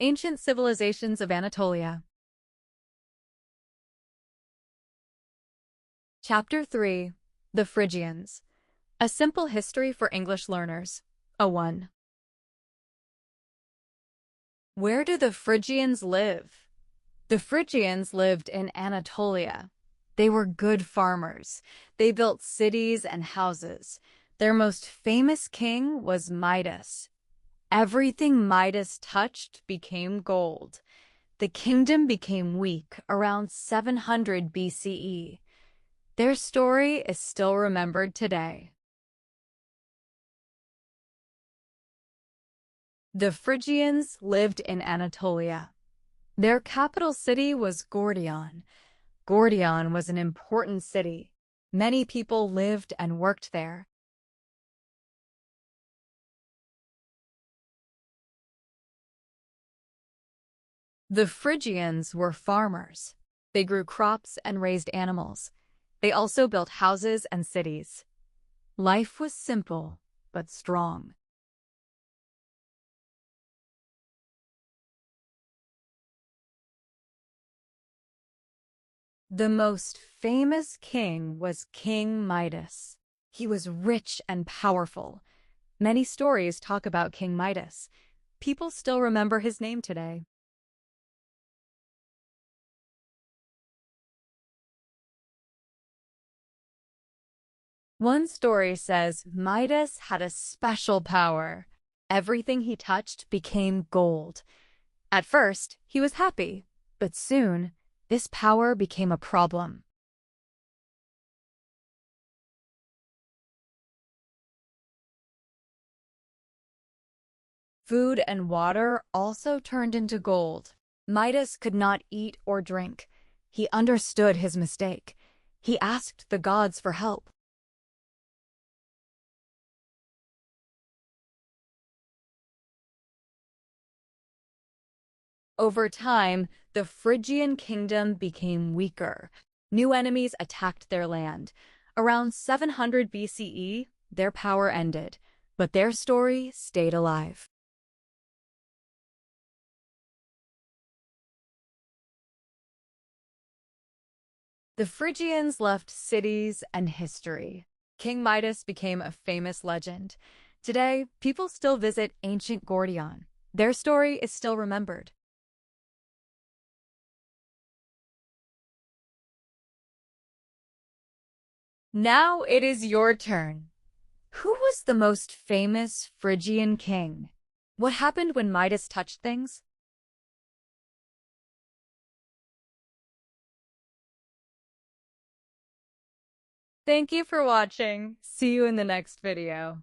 Ancient Civilizations of Anatolia. Chapter 3. The Phrygians. A Simple History for English Learners. 1. Where do the Phrygians live? The Phrygians lived in Anatolia. They were good farmers. They built cities and houses. Their most famous king was Midas. Everything Midas touched became gold. The kingdom became weak around 700 BCE. Their story is still remembered today. The Phrygians lived in Anatolia. Their capital city was Gordion. Gordion was an important city. Many people lived and worked there. The Phrygians were farmers. They grew crops and raised animals. They also built houses and cities. Life was simple but strong. The most famous king was King Midas. He was rich and powerful. Many stories talk about King Midas. People still remember his name today. One story says Midas had a special power. Everything he touched became gold. At first, he was happy, but soon, this power became a problem. Food and water also turned into gold. Midas could not eat or drink. He understood his mistake. He asked the gods for help. Over time, the Phrygian kingdom became weaker. New enemies attacked their land. Around 700 BCE, their power ended, but their story stayed alive. The Phrygians left cities and history. King Midas became a famous legend. Today, people still visit ancient Gordion. Their story is still remembered. Now it is your turn. Who was the most famous Phrygian king? What happened when Midas touched things? Thank you for watching. See you in the next video.